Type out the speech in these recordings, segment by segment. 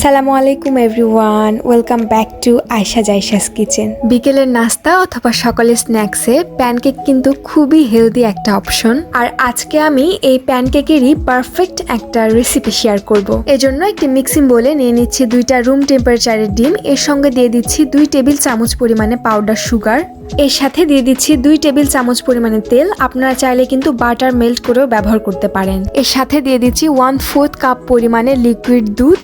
আসসালামু আলাইকুম everyone, welcome back to Ayesha জাইশাস কিচেন। বিকেলের নাস্তা অথবা সকালের স্ন্যাক্সে প্যানকেক কিন্তু খুবই হেলদি একটা অপশন। আর আজকে আমি এই প্যানকেকেরই পারফেক্ট একটা রেসিপি শেয়ার করব। এজন্য একটি মিক্সিং বোলে নিয়ে নিচ্ছি 2টা রুম টেম্পারেচারের ডিম, এর সঙ্গে দিয়ে দিচ্ছি 2 টেবিল চামচ পরিমাণে পাউডার সুগার, এর সাথে দিয়ে দিচ্ছি 2 টেবিল চামচ পরিমাণে তেল। আপনারা চাইলে কিন্তু বাটার মেল্ট করেও ব্যবহার করতে পারেন। এর সাথে দিয়ে দিচ্ছি 1/4 কাপ পরিমাণে লিকুইড দুধ।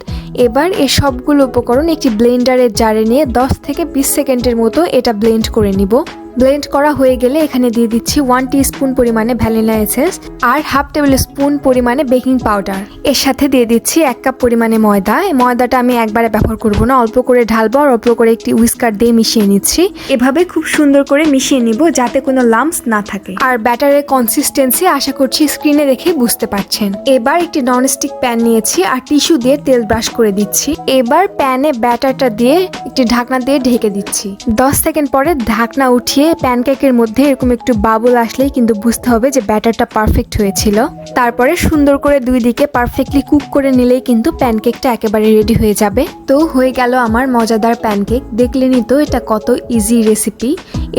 এবার এই সবগুলো উপকরণ একটি ব্লেন্ডারের জারে নিয়ে 10 থেকে 20 সেকেন্ডের মতো এটা ব্লেন্ড করে নিব। ব্লেন্ড করা হয়ে গেলে এখানে দিয়ে দিচ্ছি 1 টিস্পুন পরিমাণে ভ্যানিলা এসেন্স আর 1/2 টেবিল স্পুন পরিমাণে বেকিং পাউডার। এর সাথে দিয়ে দিচ্ছি 1 কাপ পরিমাণে ময়দা। এই ময়দাটা আমি একবারে ব্যবহার করব না, অল্প করে ঢালবো আর অল্প করে একটি হুইস্কার দিয়ে মিশিয়ে নিচ্ছি। এভাবে খুব সুন্দর করে মিশিয়ে নিব যাতে কোনো লাম্পস না থাকে। আর ব্যাটারের কনসিস্টেন্সি আশা করছি স্ক্রিনে দেখে বুঝতে পারছেন। এবার একটি ননস্টিক প্যান নিয়েছি আর টিস্যু দিয়ে তেল ব্রাশ করে দিচ্ছি। এবার প্যানে ব্যাটারটা দিয়ে একটি ঢাকনা দিয়ে ঢেকে দিচ্ছি। 10 সেকেন্ড পরে ঢাকনা উঠিয়ে প্যানকেকের মধ্যে এরকম একটু বাবল আসলেই কিন্তু বুঝতে হবে যে ব্যাটারটা পারফেক্ট হয়েছিল। তারপরে সুন্দর করে দুই দিকে পারফেক্টলি কুক করে নিলেই কিন্তু প্যানকেকটা একেবারে রেডি হয়ে যাবে। তো হয়ে গেল আমার মজাদার প্যানকেক। দেখলেনই তো এটা কত ইজি রেসিপি।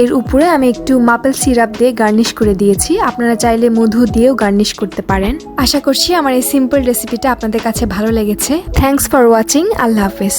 এর উপরে আমি একটু মাপেল সিরাপ দিয়ে গার্নিশ করে দিয়েছি। আপনারা চাইলে মধু দিয়েও গার্নিশ করতে পারেন। আশা করছি আমার এই সিম্পল রেসিপিটা আপনাদের কাছে ভালো লেগেছে। Thanks for watching. আল্লাহ হাফেজ।